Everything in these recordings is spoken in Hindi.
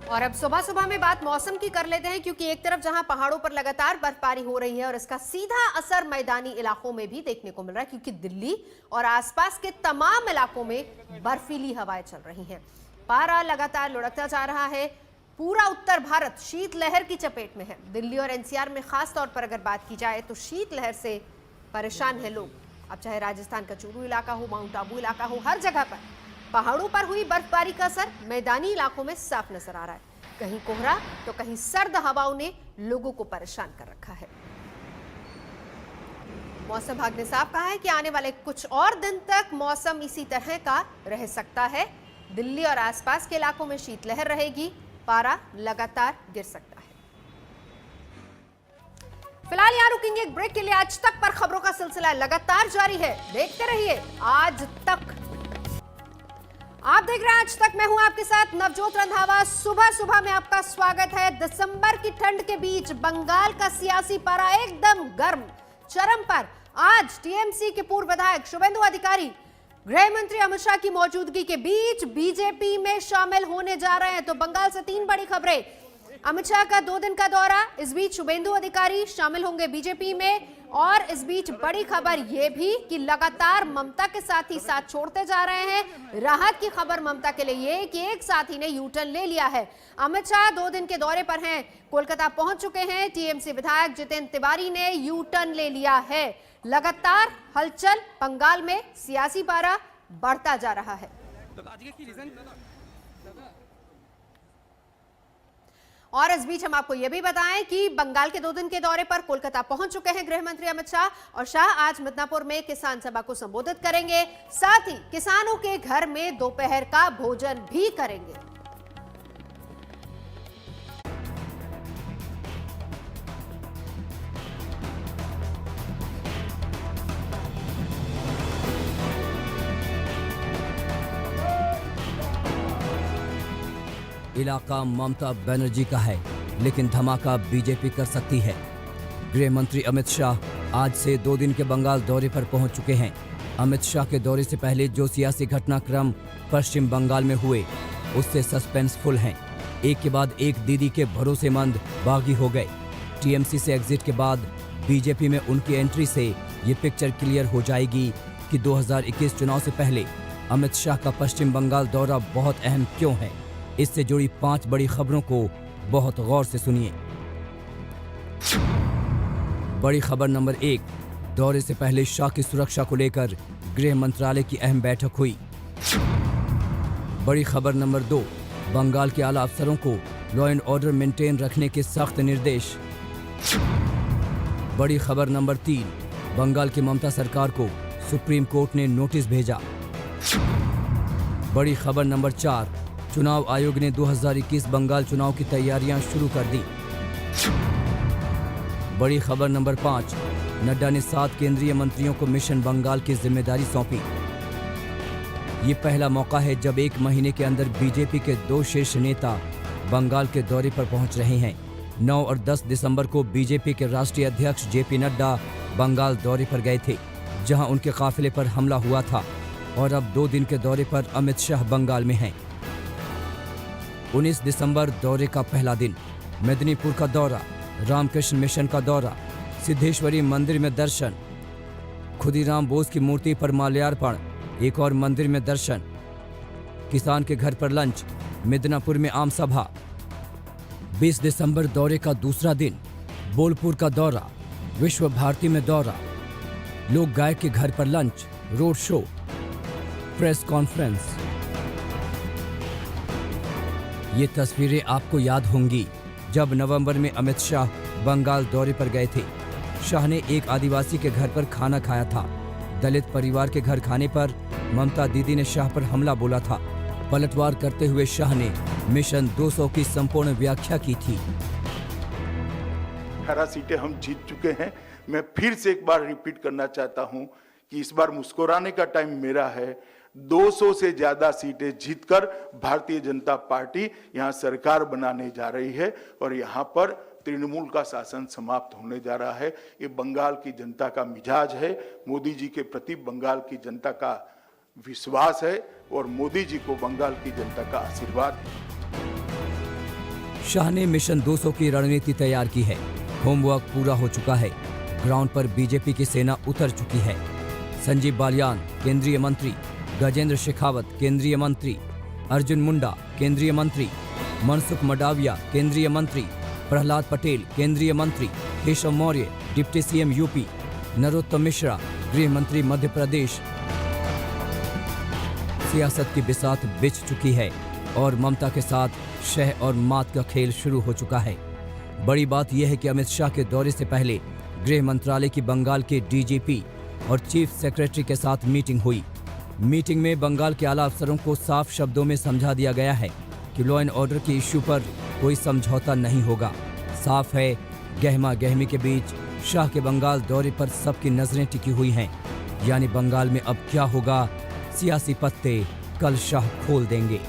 और अब सुबह सुबह में बात मौसम की कर लेते हैं, क्योंकि एक तरफ जहां पहाड़ों पर लगातार बर्फबारी हो रही है और इसका सीधा असर मैदानी इलाकों में भी देखने को मिल रहा है, क्योंकि दिल्ली और आसपास के तमाम इलाकों में बर्फीली हवाएं चल रही हैं। पारा लगातार लुढ़कता जा रहा है। पूरा उत्तर भारत शीतलहर की चपेट में है। दिल्ली और एनसीआर में खास तौर पर अगर बात की जाए तो शीतलहर से परेशान है लोग। अब चाहे राजस्थान का चूरू इलाका हो, माउंट आबू इलाका हो, हर जगह पर पहाड़ों पर हुई बर्फबारी का असर मैदानी इलाकों में साफ नजर आ रहा है। कहीं कोहरा तो कहीं सर्द हवाओं ने लोगों को परेशान कर रखा है। मौसम विभाग ने साफ कहा है कि आने वाले कुछ और दिन तक मौसम इसी तरह का रह सकता है। दिल्ली और आसपास के इलाकों में शीतलहर रहेगी। पारा लगातार गिर सकता है। फिलहाल यहां रुकेंगे एक ब्रेक के लिए। आज तक पर खबरों का सिलसिला लगातार जारी है, देखते रहिए आज तक। आप देख रहे हैं आज तक, मैं हूं आपके साथ नवजोत रंधावा। सुबह सुबह में आपका स्वागत है। दिसंबर की ठंड के बीच बंगाल का सियासी पारा एकदम गर्म, चरम पर। आज टीएमसी के पूर्व विधायक शुभेंदु अधिकारी गृह मंत्री अमित शाह की मौजूदगी के बीच बीजेपी में शामिल होने जा रहे हैं। तो बंगाल से तीन बड़ी खबरें। अमित शाह का 2 दिन का दौरा, इस बीच शुभेंदु अधिकारी शामिल होंगे बीजेपी में, और इस बीच बड़ी खबर यह भी कि लगातार ममता के साथी साथ छोड़ते जा रहे हैं। राहत की खबर ममता के लिए यह कि एक साथी ने यू टर्न ले लिया है। अमित शाह 2 दिन के दौरे पर हैं, कोलकाता पहुंच चुके हैं। टीएमसी विधायक जितेंद्र तिवारी ने यू टर्न ले लिया है। लगातार हलचल, बंगाल में सियासी पारा बढ़ता जा रहा है। और इस बीच हम आपको यह भी बताएं कि बंगाल के 2 दिन के दौरे पर कोलकाता पहुंच चुके हैं गृह मंत्री अमित शाह, और शाह आज मिदनापुर में किसान सभा को संबोधित करेंगे। साथ ही किसानों के घर में दोपहर का भोजन भी करेंगे। इलाका ममता बनर्जी का है, लेकिन धमाका बीजेपी कर सकती है। गृह मंत्री अमित शाह आज से 2 दिन के बंगाल दौरे पर पहुंच चुके हैं। अमित शाह के दौरे से पहले जो सियासी घटनाक्रम पश्चिम बंगाल में हुए, उससे सस्पेंसफुल हैं। एक के बाद एक दीदी के भरोसेमंद बागी हो गए। टीएमसी से एग्जिट के बाद बीजेपी में उनकी एंट्री से ये पिक्चर क्लियर हो जाएगी कि 2021 चुनाव से पहले अमित शाह का पश्चिम बंगाल दौरा बहुत अहम क्यों है। इससे जुड़ी 5 बड़ी खबरों को बहुत गौर से सुनिए। बड़ी खबर नंबर 1, दौरे से पहले शाह की सुरक्षा को लेकर गृह मंत्रालय की अहम बैठक हुई। बड़ी खबर नंबर 2, बंगाल के आला अफसरों को लॉ एंड ऑर्डर मेंटेन रखने के सख्त निर्देश। बड़ी खबर नंबर 3, बंगाल की ममता सरकार को सुप्रीम कोर्ट ने नोटिस भेजा। बड़ी खबर नंबर 4, चुनाव आयोग ने 2021 बंगाल चुनाव की तैयारियां शुरू कर दी। बड़ी खबर नंबर 5, नड्डा ने 7 केंद्रीय मंत्रियों को मिशन बंगाल की जिम्मेदारी सौंपी। ये पहला मौका है जब 1 महीने के अंदर बीजेपी के 2 शीर्ष नेता बंगाल के दौरे पर पहुंच रहे हैं। 9 और 10 दिसंबर को बीजेपी के राष्ट्रीय अध्यक्ष जेपी नड्डा बंगाल दौरे पर गए थे, जहां उनके काफिले पर हमला हुआ था, और अब 2 दिन के दौरे पर अमित शाह बंगाल में हैं। 19 दिसंबर दौरे का पहला दिन, मेदिनीपुर का दौरा, रामकृष्ण मिशन का दौरा, सिद्धेश्वरी मंदिर में दर्शन, खुदीराम बोस की मूर्ति पर माल्यार्पण, एक और मंदिर में दर्शन, किसान के घर पर लंच, मिदनापुर में आम सभा। 20 दिसंबर दौरे का दूसरा दिन, बोलपुर का दौरा, विश्व भारती में दौरा, लोक गायक के घर पर lunch, road show, press conference. ये तस्वीरें आपको याद होंगी जब नवंबर में अमित शाह बंगाल दौरे पर गए थे। शाह ने एक आदिवासी के घर पर खाना खाया था। दलित परिवार के घर खाने पर ममता दीदी ने शाह पर हमला बोला था। पलटवार करते हुए शाह ने मिशन 200 की संपूर्ण व्याख्या की थी। 18 सीटें हम जीत चुके हैं। मैं फिर से एक बार रिपीट करना चाहता हूं कि इस बार मुस्कुराने का टाइम मेरा है। 200 से ज्यादा सीटें जीतकर भारतीय जनता पार्टी यहां सरकार बनाने जा रही है और यहां पर तृणमूल का शासन समाप्त होने जा रहा है। ये बंगाल की जनता का मिजाज है। मोदी जी के प्रति बंगाल की जनता का विश्वास है और मोदी जी को बंगाल की जनता का आशीर्वाद है। शाह ने मिशन 200 की रणनीति तैयार की है। होमवर्क पूरा हो चुका है। ग्राउंड पर बीजेपी की सेना उतर चुकी है। संजीव बालियान केंद्रीय मंत्री, गजेंद्र शेखावत केंद्रीय मंत्री, अर्जुन मुंडा केंद्रीय मंत्री, मनसुख मंडाविया केंद्रीय मंत्री, प्रहलाद पटेल केंद्रीय मंत्री, Keshav Maurya deputy CM UP, Narottam Mishra गृह मंत्री मध्य प्रदेश। सियासत की बिसात बिछ चुकी है और ममता के साथ शह और मात का खेल शुरू हो चुका है। बड़ी बात यह है कि अमित शाह के दौरे से पहले गृह मंत्रालय की बंगाल के डीजीपी और चीफ सेक्रेटरी के साथ मीटिंग हुई। मीटिंग में बंगाल के आला अफसरों को साफ शब्दों में समझा दिया गया है कि लॉ एंड ऑर्डर के इश्यू पर कोई समझौता नहीं होगा। साफ है, गहमा गहमी के बीच शाह के बंगाल दौरे पर सबकी नजरें टिकी हुई हैं। यानी बंगाल में अब क्या होगा, सियासी पत्ते कल शाह खोल देंगे।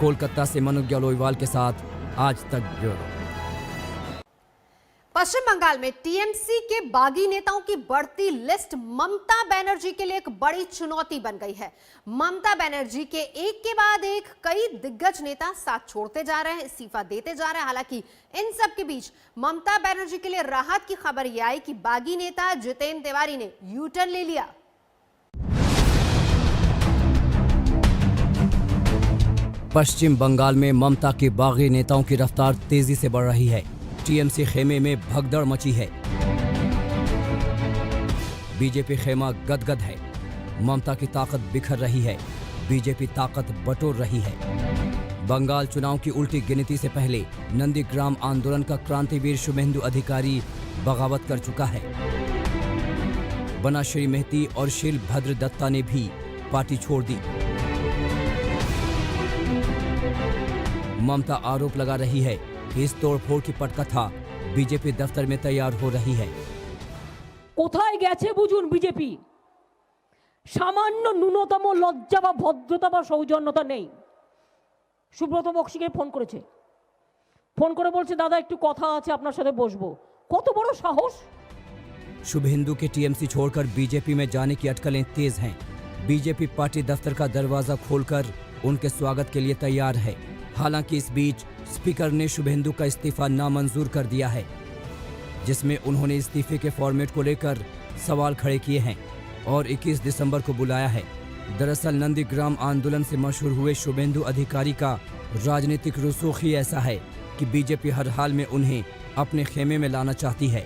कोलकाता से मनोज लोईवाल के साथ आज तक ब्यूरो। पश्चिम बंगाल में टीएमसी के बागी नेताओं की बढ़ती लिस्ट ममता बनर्जी के लिए एक बड़ी चुनौती बन गई है। ममता बनर्जी के एक के बाद एक कई दिग्गज नेता साथ छोड़ते जा रहे हैं, इस्तीफा देते जा रहे हैं। हालांकि इन सब के बीच ममता बनर्जी के लिए राहत की खबर यह आई कि बागी नेता जितेंद्र तिवारी ने यू टर्न ले लिया। पश्चिम बंगाल में ममता के बागी नेताओं की रफ्तार तेजी से बढ़ रही है। टीएमसी खेमे में भगदड़ मची है। बीजेपी खेमा गदगद है। ममता की ताकत बिखर रही है। बीजेपी ताकत बटोर रही है। बंगाल चुनाव की उल्टी गिनती से पहले नंदीग्राम आंदोलन का क्रांतिवीर शुभेंदु अधिकारी बगावत कर चुका है। बनाश्री मेहती और शील भद्र दत्ता ने भी पार्टी छोड़ दी। ममता आरोप लगा रही है कि इस तोड़फोड़ की पटकथा बीजेपी दफ्तर में तैयार हो रही है। কোথায় গেছে বুঝুন বিজেপি? সামান্য ন্যূনতম লজ্জা বা ভদ্রতা বা সৌজন্যতা নেই। সুব্রত বক্সিকে ফোন করেছে, ফোন করে বলছে দাদা একটু কথা আছে আপনার সাথে বসবো। কত বড় সাহস! शुभेंदु के टीएमसी छोड़कर बीजेपी में जाने की अटकलें तेज हैं। बीजेपी पार्टी दफ्तर का दरवाजा खोलकर उनके स्वागत के लिए तैयार है। हालांकि इस बीच स्पीकर ने शुभेंदु का इस्तीफा नामंजूर कर दिया है, जिसमें उन्होंने इस्तीफे के फॉर्मेट को लेकर सवाल खड़े किए हैं और 21 दिसंबर को बुलाया है। दरअसल नंदीग्राम आंदोलन से मशहूर हुए शुभेंदु अधिकारी का राजनीतिक रसूख ही ऐसा है कि बीजेपी हर हाल में उन्हें अपने खेमे में लाना चाहती है।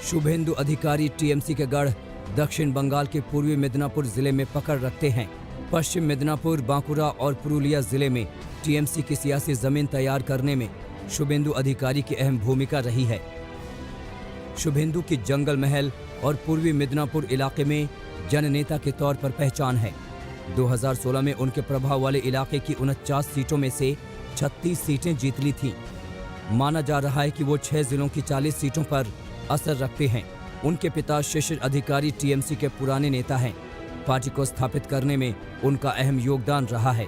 शुभेंदु अधिकारी टीएमसी के गढ़ दक्षिण बंगाल के पूर्वी मिदनापुर जिले में पकड़ रखते हैं। पश्चिम मिदनापुर, बांकुरा और पुरुलिया जिले में टीएमसी की सियासी जमीन तैयार करने में शुभेंदु अधिकारी की अहम भूमिका रही है। शुभेंदु की जंगल महल और पूर्वी मिदनापुर इलाके में जननेता के तौर पर पहचान है। 2016 में उनके प्रभाव वाले इलाके की 49 सीटों में से 36 सीटें जीत ली थीं। माना जा रहा है कि वो 6 जिलों की 40 सीटों पर असर रखते हैं। उनके पिता शिशिर अधिकारी टीएमसी के पुराने नेता हैं। पार्टी को स्थापित करने में उनका अहम योगदान रहा है।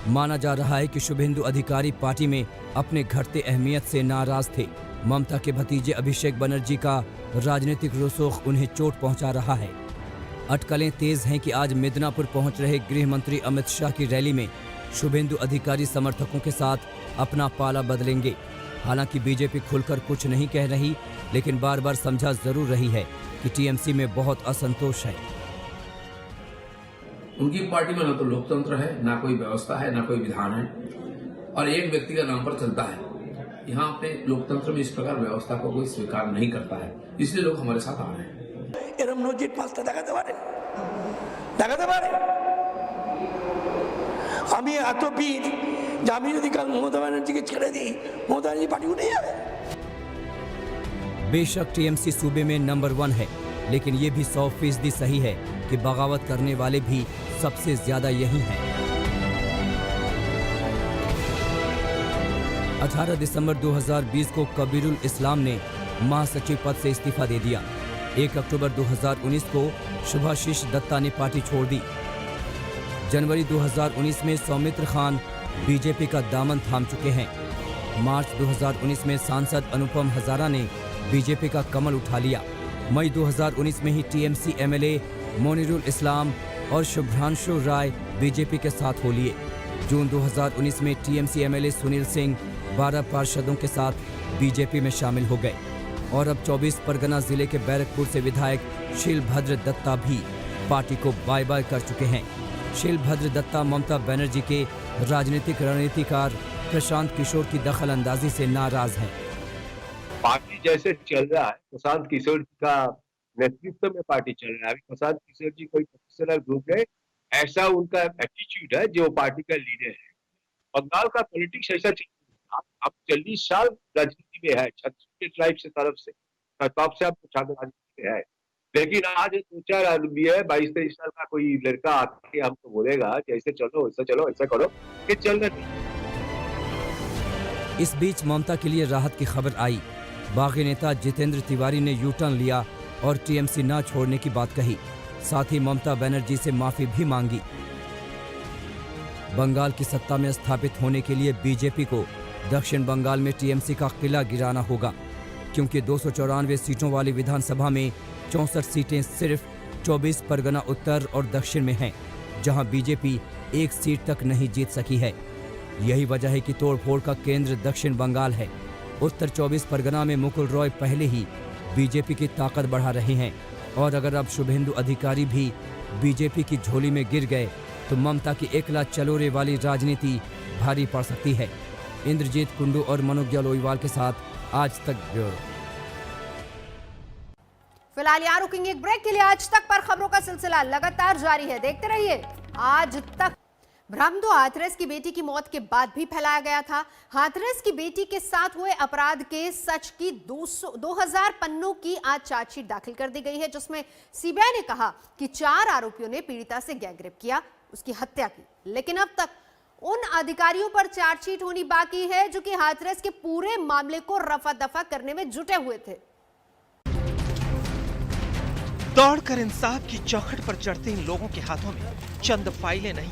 माना जा रहा है कि शुभेंदु अधिकारी पार्टी में अपने घटते अहमियत से नाराज थे। ममता के भतीजे अभिषेक बनर्जी का राजनीतिक रसूख उन्हें चोट पहुंचा रहा है। अटकलें तेज हैं कि आज मिदनापुर पहुंच रहे गृह मंत्री अमित शाह की रैली में शुभेंदु अधिकारी समर्थकों के साथ अपना पाला बदलेंगे। हालांकि बीजेपी खुलकर कुछ नहीं कह रही, लेकिन बार बार समझा जरूर रही है कि टीएमसी में बहुत असंतोष है। उनकी पार्टी में न तो लोकतंत्र है, ना कोई व्यवस्था है, ना कोई विधान है और एक व्यक्ति का नाम पर चलता है। यहाँ अपने लोकतंत्र में इस प्रकार व्यवस्था को कोई स्वीकार नहीं करता है, इसलिए लोग हमारे साथ आ रहे हैं। এরম নজির পাঁচটা দেখাতে পারে আমি এত বীর যে আমি যদি কাল মমতা ব্যানার্জিকে ছেড়ে দিই, মমতা ব্যানার্জি পার্টি উঠে যাবে। बेशक टीएमसी सूबे में नंबर 1 है, लेकिन ये भी 100% सही है कि बगावत करने वाले भी सबसे ज्यादा यही हैं। 18 दिसंबर 2020 को कबीरुल इस्लाम ने महासचिव पद से इस्तीफा दे दिया। 1 अक्टूबर 2019 को शुभाशीष दत्ता ने पार्टी छोड़ दी। जनवरी 2019 में सौमित्र खान बीजेपी का दामन थाम चुके हैं। मार्च 2019 में सांसद अनुपम हजारा ने बीजेपी का कमल उठा लिया। मई 2019 में ही टीएमसी एमएलए मोनिरुल इस्लाम और शुभ्रांशु राय बीजेपी के साथ हो लिए। जून 2019 में टीएमसी एमएलए सुनील सिंह 12 पार्षदों के साथ बीजेपी में शामिल हो गए और अब 24 परगना जिले के बैरकपुर से विधायक शीलभद्र दत्ता भी पार्टी को बाय बाय कर चुके हैं। शीलभद्र दत्ता ममता बनर्जी के राजनीतिक रणनीतिकार प्रशांत किशोर की दखल अंदाजी से नाराज हैं। पार्टी जैसे चल रहा है, प्रशांत किशोर जी का नेतृत्व में पार्टी चल रहा है। अभी प्रशांत किशोर जी कोई प्रोफेशनल ग्रुप है, ऐसा उनका एटीट्यूड है जो पार्टी का लीडर है। बंगाल का पॉलिटिक्स ऐसा चल रहा है। आप 40 साल राजनीति में है, छत्तीसगढ़ ट्राइब से तरफ से तब से आप राजनीति में है, लेकिन आज 2-4 आदमी है, 22-23 साल का कोई लड़का आके हमको बोलेगा कि ऐसे चलो, ऐसा चलो, ऐसा करो, ये चल रहा नहीं। इस बीच ममता के लिए राहत की खबर आई। बागी नेता जितेंद्र तिवारी ने यू टर्न लिया और टीएमसी न छोड़ने की बात कही। साथ ही ममता बनर्जी से माफी भी मांगी। बंगाल की सत्ता में स्थापित होने के लिए बीजेपी को दक्षिण बंगाल में टीएमसी का किला गिराना होगा, क्योंकि 294 सीटों वाली विधानसभा में 64 सीटें सिर्फ 24 परगना उत्तर और दक्षिण में हैं, जहां बीजेपी एक सीट तक नहीं जीत सकी है। यही वजह है कि तोड़फोड़ का केंद्र दक्षिण बंगाल है। उत्तर 24 परगना में मुकुल रॉय पहले ही बीजेपी की ताकत बढ़ा रहे हैं और अगर अब शुभेंदु अधिकारी भी बीजेपी की झोली में गिर गए तो ममता की एकला चलोरे वाली राजनीति भारी पड़ सकती है। इंद्रजीत कुंडू और मनोज्ञ लोईवाल के साथ आज तक ब्यूरो। फिलहाल यहाँ रुकेंगे एक ब्रेक के लिए। आज तक पर खबरों का सिलसिला लगातार जारी है, देखते रहिए आज तक। भ्रम तो हाथरस की बेटी की मौत के बाद भी फैलाया गया था। हाथरस की बेटी के साथ हुए अपराध के सच की 2000 पन्नों की आज चार्जशीट दाखिल कर दी गई है, जिसमें सीबीआई ने कहा कि 4 आरोपियों ने पीड़िता से गैंगरेप किया, उसकी हत्या की। लेकिन अब तक उन अधिकारियों पर चार्जशीट होनी बाकी है जो कि हाथरस के पूरे मामले को रफा दफा करने में जुटे हुए थे। दौड़कर इंसाफ की चौखट पर चढ़ते इन लोगों के हाथों में चंद फाइलें नहीं,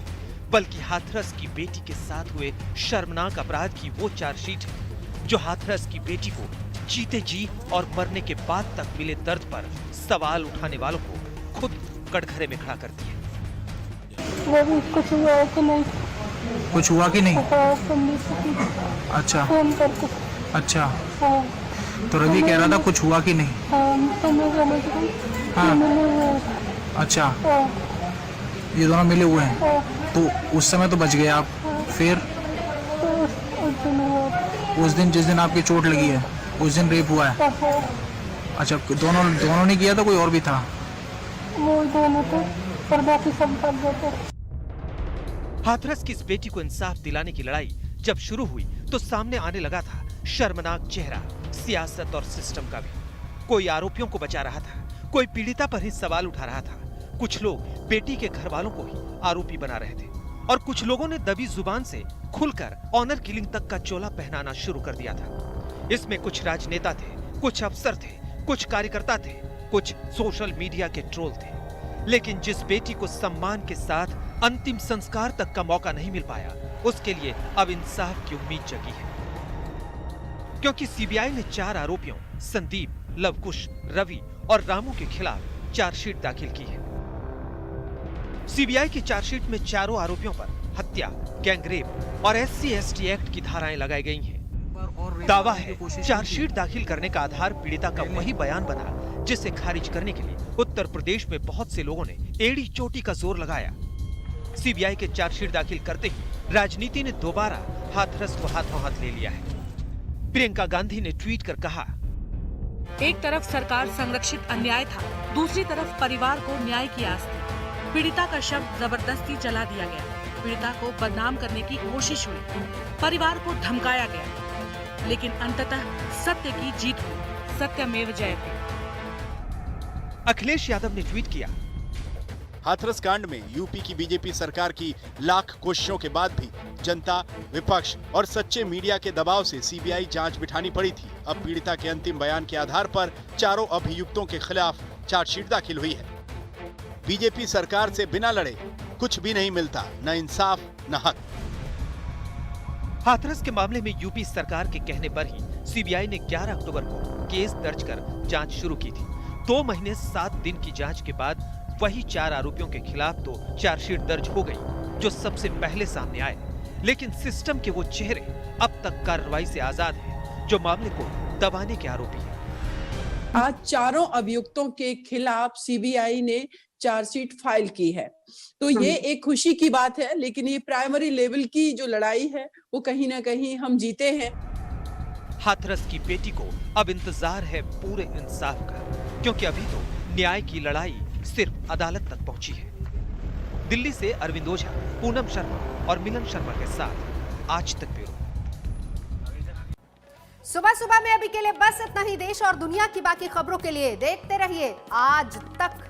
बल्कि हाथरस की बेटी के साथ हुए शर्मनाक अपराध की वो चार्जशीट है जो हाथरस की बेटी को जीते जी और मरने के बाद तक मिले दर्द पर सवाल उठाने वालों को खुद कटघरे में खड़ा करती है। कुछ हुआ कि नहीं? कुछ हुआ कि नहीं? अच्छा अच्छा, तो रवि कह रहा था कुछ हुआ कि नहीं? हाँ, अच्छा, ये दोनों मिले हुए हैं, तो उस समय तो बच गए आप। फिर उस दिन जिस दिन आपकी चोट लगी है उस दिन रेप हुआ है? अच्छा, दोनों ने किया था, कोई और भी था? वो दोनों थे, पर बाकी सब भाग गए थे। हाथरस की इस बेटी को इंसाफ दिलाने की लड़ाई जब शुरू हुई तो सामने आने लगा था शर्मनाक चेहरा सियासत और सिस्टम का भी। कोई आरोपियों को बचा रहा था, कोई पीड़िता पर ही सवाल उठा रहा था, कुछ लोग बेटी के घर वालों को ही आरोपी बना रहे थे और कुछ लोगों ने दबी जुबान से खुलकर ऑनर किलिंग तक का चोला पहनाना शुरू कर दिया था। इसमें कुछ राजनेता थे, कुछ अफसर थे, कुछ कार्यकर्ता थे, कुछ सोशल मीडिया के ट्रोल थे। लेकिन जिस बेटी को सम्मान के साथ अंतिम संस्कार तक का मौका नहीं मिल पाया, उसके लिए अब इंसाफ की उम्मीद जगी है, क्योंकि सीबीआई ने 4 आरोपियों संदीप, लवकुश, रवि और रामू के खिलाफ चार्जशीट दाखिल की है। सीबीआई की चार्जशीट में चारों आरोपियों पर हत्या, गैंगरेप और SC/ST एक्ट की धाराएं लगाई गई हैं। दावा है चार्जशीट दाखिल करने का आधार पीड़िता का वही बयान बना जिसे खारिज करने के लिए उत्तर प्रदेश में बहुत से लोगों ने एड़ी चोटी का जोर लगाया। सीबीआई के चार्जशीट दाखिल करते ही राजनीति ने दोबारा हाथरस को हाथों हाथ ले लिया है। प्रियंका गांधी ने ट्वीट कर कहा, एक तरफ सरकार संरक्षित अन्याय था, दूसरी तरफ परिवार को न्याय की आस थी। पीड़िता का शव जबरदस्ती जला दिया गया, पीड़िता को बदनाम करने की कोशिश हुई, परिवार को धमकाया गया, लेकिन अंततः सत्य की जीत हुई, सत्यमेव जयते। अखिलेश यादव ने ट्वीट किया, हाथरस कांड में यूपी की बीजेपी सरकार की लाख कोशिशों के बाद भी जनता, विपक्ष और सच्चे मीडिया के दबाव से सीबीआई जांच बिठानी पड़ी थी। अब पीड़िता के अंतिम बयान के आधार पर चारों अभियुक्तों के खिलाफ चार्जशीट दाखिल हुई है। बीजेपी सरकार से बिना लड़े कुछ भी नहीं मिलता, न इंसाफ न हक। हाथरस के मामले में यूपी सरकार के कहने पर ही सीबीआई ने 11 अक्टूबर को केस दर्ज कर जांच शुरू की थी। 2 महीने 7 दिन की जांच के बाद वही 4 आरोपियों के खिलाफ तो चार्जशीट दर्ज हो गई जो सबसे पहले सामने आए, लेकिन सिस्टम के वो चेहरे अब तक कार्रवाई से आजाद हैं जो मामले को दबाने के आरोपी हैं। आज चारों अभियुक्तों के खिलाफ सीबीआई ने चार्जशीट फाइल की है, तो ये एक खुशी की बात है, लेकिन ये प्राइमरी लेवल की जो लड़ाई है वो कहीं ना कहीं हम जीते हैं। हाथरस की बेटी को अब इंतजार है पूरे इंसाफ का, क्योंकि अभी तो न्याय की लड़ाई सिर्फ अदालत तक पहुंची है। दिल्ली से अरविंद ओझा, पूनम शर्मा और मिलन शर्मा के साथ आज तक ब्यूरो। सुबह सुबह में अभी के लिए बस इतना ही। देश और दुनिया की बाकी खबरों के लिए देखते रहिए आज तक।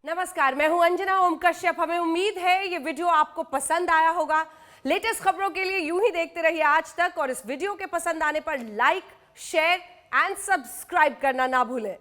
नमस्कार, मैं हूं अंजना ओम कश्यप। हमें उम्मीद है ये वीडियो आपको पसंद आया होगा। लेटेस्ट खबरों के लिए यूं ही देखते रहिए आज तक, और इस वीडियो के पसंद आने पर लाइक, शेयर एंड सब्सक्राइब करना ना भूलें।